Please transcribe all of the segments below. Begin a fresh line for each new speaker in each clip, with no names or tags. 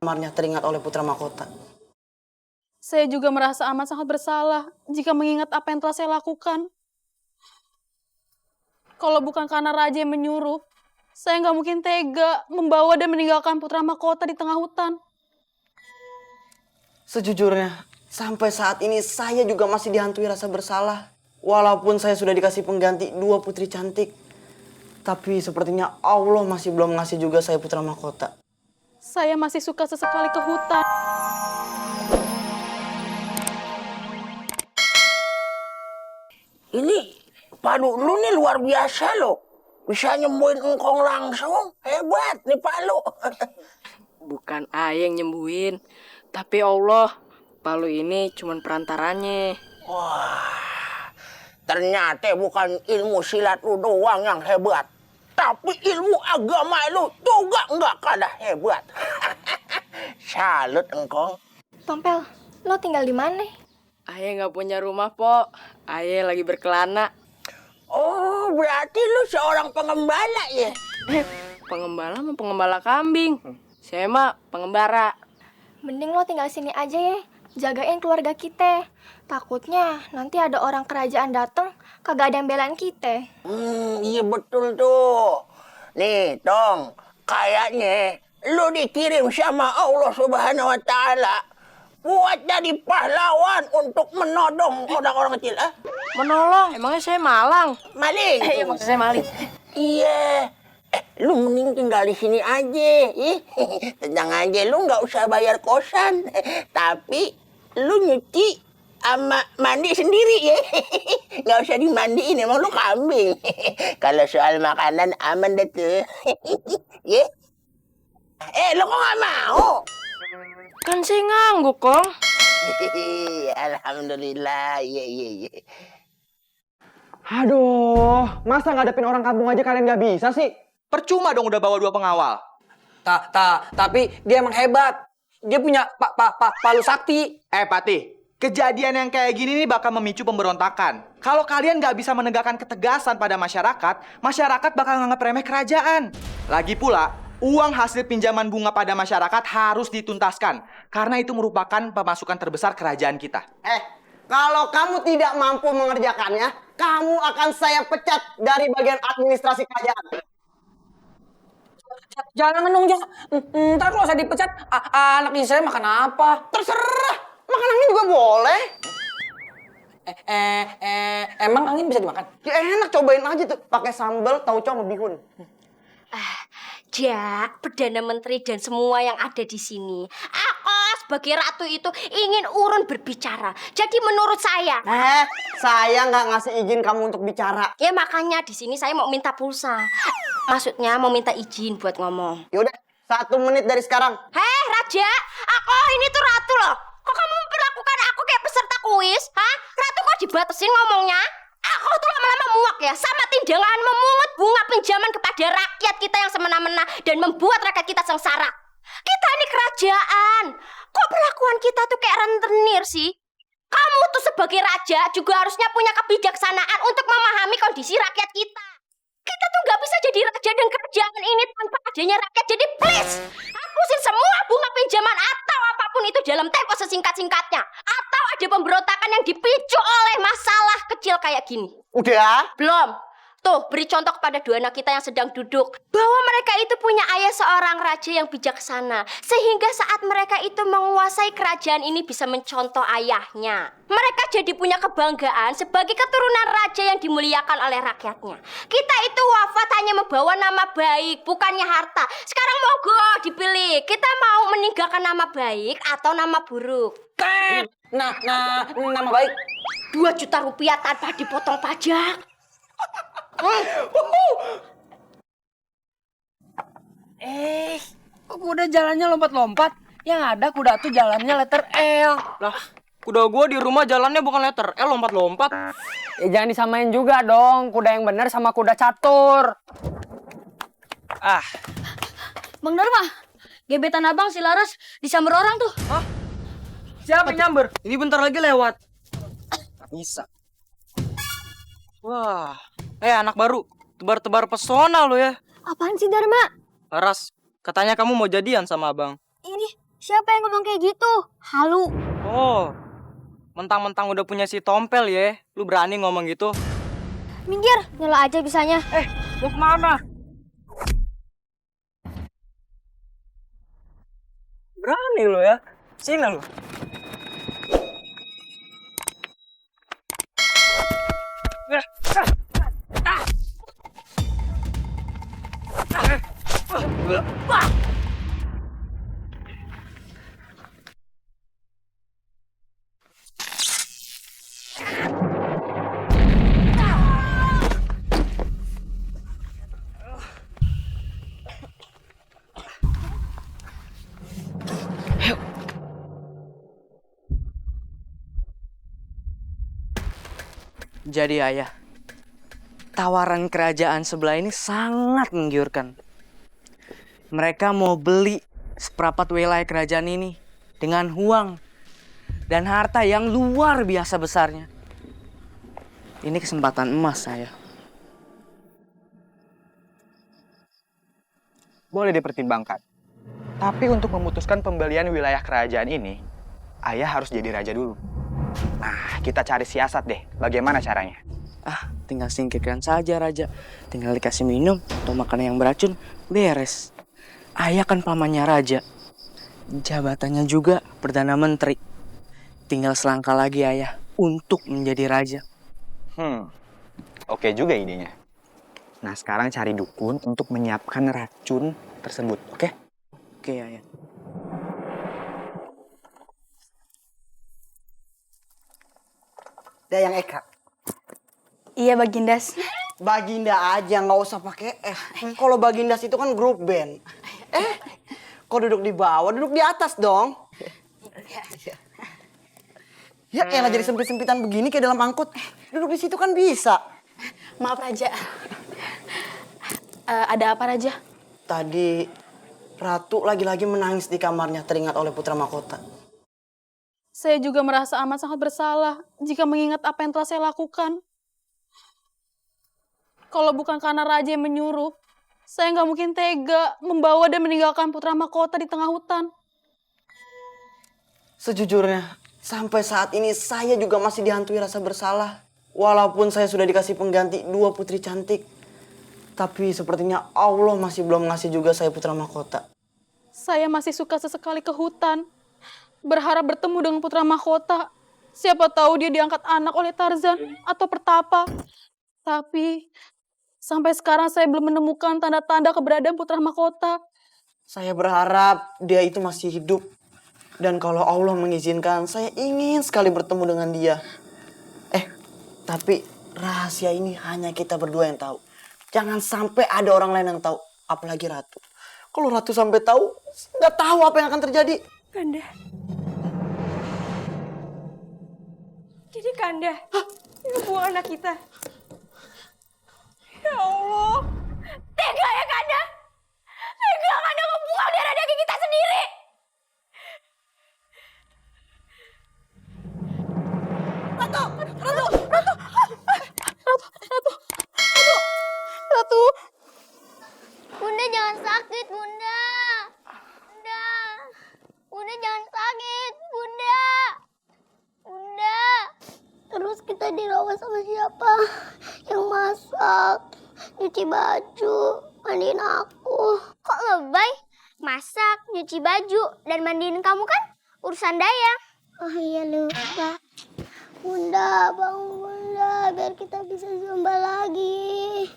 kamarnya teringat oleh putra mahkota.
Saya juga merasa amat sangat bersalah jika mengingat apa yang telah saya lakukan. Kalau bukan karena raja yang menyuruh, saya nggak mungkin tega membawa dan meninggalkan putra mahkota di tengah hutan.
Sejujurnya, sampai saat ini saya juga masih dihantui rasa bersalah. Walaupun saya sudah dikasih pengganti 2 putri cantik. Tapi sepertinya Allah masih belum ngasih juga saya putra mahkota.
Saya masih suka sesekali ke hutan.
Ini Palu lu nih luar biasa loh. Bisa nyembuhin engkong langsung. Hebat nih Palu.
Bukan Ayah yang nyembuhin, tapi Allah. Palu ini cuman perantaranya.
Wah, ternyata bukan ilmu silat lu doang yang hebat. Tapi ilmu agama lu juga nggak kalah hebat. Salut engkong.
Tompel, lo tinggal di mana?
Ayah nggak punya rumah, Pok. Ayah lagi berkelana.
Oh, berarti lu seorang pengembala ya?
Pengembala mau pengembala kambing. Saya mah pengembara.
Mending lo tinggal sini aja ya. Jagain keluarga kita. Takutnya nanti ada orang kerajaan dateng, kagak ada yang belain kita.
Iya betul tuh. Nih, Tong, kayaknya lu dikirim sama Allah Subhanahu wa Ta'ala buat jadi pahlawan untuk menodong orang-orang kecil, ah?
Menolong, emangnya saya malang?
Maling.
Iya, maksud saya maling.
Iya. Lu mending tinggal di sini aja. Tenang aja, lu nggak usah bayar kosan. Tapi lu nyuci sama mandi sendiri ya. Nggak usah dimandiin, emang lu kambing. Kalau soal makanan aman deh tuh. Ya. Lu kok nggak mau?
Kan saya ngangguk, Kong.
Alhamdulillah, iya.
Aduh, masa ngadepin orang kampung aja kalian nggak bisa sih?
Percuma dong udah bawa 2 pengawal.
Tapi dia emang hebat. Dia punya palu sakti.
Patih, kejadian yang kayak gini nih bakal memicu pemberontakan. Kalau kalian nggak bisa menegakkan ketegasan pada masyarakat bakal nganggap remeh kerajaan. Lagi pula, uang hasil pinjaman bunga pada masyarakat harus dituntaskan. Karena itu merupakan pemasukan terbesar kerajaan kita.
Kalau kamu tidak mampu mengerjakannya, kamu akan saya pecat dari bagian administrasi kerajaan.
Jangan dong, ntar kalau saya dipecat, anak istri saya makan apa?
Terserah, makan angin juga boleh.
Emang angin bisa dimakan?
Ya enak, cobain aja tuh. Pakai sambal, tauco sama bihun.
Jak, Perdana Menteri dan semua yang ada di sini. Aku sebagai ratu itu ingin urun berbicara. Jadi menurut saya,
Saya nggak ngasih izin kamu untuk bicara.
ya makanya di sini saya mau minta pulsa. Maksudnya mau minta izin buat ngomong.
Yaudah, 1 menit dari sekarang.
Hei Raja, aku ini tuh ratu loh. Kok kamu memperlakukan aku kayak peserta kuis? Hah? Ratu kok dibatasin ngomongnya? Aku tuh lama-lama muak ya sama tindakan memungut bunga pinjaman kepada rakyat kita yang semena-mena dan membuat rakyat kita sengsara. Kita ini kerajaan. Kok perlakuan kita tuh kayak rentenir sih? Kamu tuh sebagai raja juga harusnya punya kebijaksanaan untuk memahami kondisi rakyat kita. Kita tuh nggak bisa jadi raja dan kerajaan ini tanpa adanya rakyat. Jadi please, hapusin semua bunga pinjaman atau apapun itu dalam tempo sesingkat-singkatnya. Atau ada pemberontakan yang dipicu oleh masalah kecil kayak gini.
Udah?
Belum. Tuh, beri contoh kepada 2 anak kita yang sedang duduk. Bahwa mereka itu punya ayah seorang raja yang bijaksana. Sehingga saat mereka itu menguasai kerajaan ini bisa mencontoh ayahnya. Mereka jadi punya kebanggaan sebagai keturunan raja yang dimuliakan oleh rakyatnya. Kita itu wafat hanya membawa nama baik, bukannya harta. Sekarang monggo dipilih. Kita mau meninggalkan nama baik atau nama buruk?
Nama baik.
2 juta rupiah tanpa dipotong pajak.
Kok kuda jalannya lompat-lompat? Yang ada kuda tuh jalannya letter L. Lah, kuda gua di rumah jalannya bukan letter L, lompat-lompat.
Ya jangan disamain juga dong, kuda yang benar sama kuda catur.
Bang Dharma, gebetan abang si Laras disamber orang tuh.
Hah? Siapa yang nyamber? Ini bentar lagi lewat.
Bisa.
Wah, anak baru, tebar-tebar pesona lo ya.
Apaan sih Dharma?
Laras, katanya kamu mau jadian sama abang.
Ini
Siapa yang ngomong kayak gitu? Halu.
Oh, mentang-mentang udah punya si Tompel ya, lu berani ngomong gitu?
Minggir, nyela aja bisanya.
Mau kemana? Berani lu ya? Sini lu.
Jadi ayah, tawaran kerajaan sebelah ini sangat menggiurkan. Mereka mau beli seperempat wilayah kerajaan ini dengan uang dan harta yang luar biasa besarnya. Ini kesempatan emas saya.
Boleh dipertimbangkan. Tapi untuk memutuskan pembelian wilayah kerajaan ini, ayah harus jadi raja dulu. Nah, kita cari siasat deh. Bagaimana caranya?
Tinggal singkirkan saja raja. Tinggal dikasih minum atau makanan yang beracun, beres. Ayah kan pamannya raja. Jabatannya juga Perdana Menteri. Tinggal selangkah lagi ayah untuk menjadi raja.
Oke juga idenya. Nah, sekarang cari dukun untuk menyiapkan racun tersebut, oke?
Oke ayah.
Dayang Eka.
Iya Bagindas.
Baginda aja, nggak usah pakai Kalau Bagindas itu kan grup band. Kok duduk di bawah, duduk di atas dong. Ya elah jadi sempit-sempitan begini kayak dalam angkut. Duduk di situ kan bisa.
Maaf Raja. Ada apa Raja?
Tadi Ratu lagi-lagi menangis di kamarnya teringat oleh Putra Mahkota.
Saya juga merasa amat sangat bersalah jika mengingat apa yang telah saya lakukan. Kalau bukan karena Raja yang menyuruh, saya nggak mungkin tega membawa dan meninggalkan Putra Mahkota di tengah hutan.
Sejujurnya, sampai saat ini saya juga masih dihantui rasa bersalah. Walaupun saya sudah dikasih pengganti 2 putri cantik. Tapi sepertinya Allah masih belum ngasih juga saya Putra Mahkota.
Saya masih suka sesekali ke hutan, berharap bertemu dengan Putra Mahkota. Siapa tahu dia diangkat anak oleh Tarzan atau Pertapa. Tapi sampai sekarang saya belum menemukan tanda-tanda keberadaan Putra Mahkota.
Saya berharap dia itu masih hidup. Dan kalau Allah mengizinkan, saya ingin sekali bertemu dengan dia. Tapi rahasia ini hanya kita berdua yang tahu. Jangan sampai ada orang lain yang tahu, apalagi Ratu. Kalau Ratu sampai tahu, nggak tahu apa yang akan terjadi.
Kanda. Jadi Kanda, ngebuang anak kita. Ya Allah. Tega ya Kanda. Tega Kanda ngebuang darah daging kita sendiri.
Ratu.
Bunda jangan sakit, Bunda. Bunda. Bunda jangan sakit, Bunda. Bunda. Terus kita dirawat sama siapa? Yang masak, nyuci baju, mandiin aku. Kok lebay? Masak, nyuci baju, dan mandiin kamu kan urusan Dayang. Oh iya lupa. Bunda, bangun Bunda, biar kita bisa zumba lagi.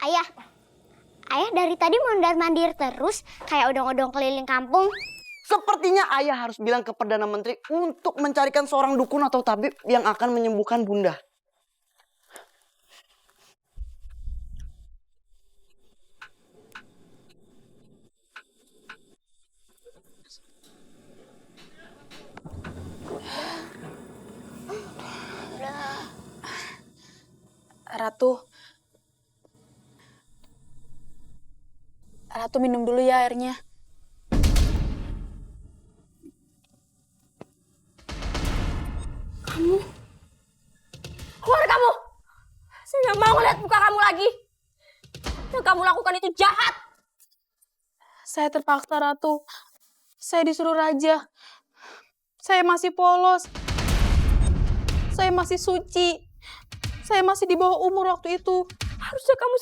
Ayah dari tadi mondar-mandir terus kayak odong-odong keliling kampung.
Sepertinya ayah harus bilang ke Perdana Menteri untuk mencarikan seorang dukun atau tabib yang akan menyembuhkan Bunda.
Ratu minum dulu ya airnya.
Keluar kamu! Saya nggak mau lihat muka kamu lagi. Yang kamu lakukan itu jahat.
Saya terpaksa, Ratu. Saya disuruh raja. Saya masih polos. Saya masih suci. Saya masih di bawah umur waktu itu. Harusnya kamu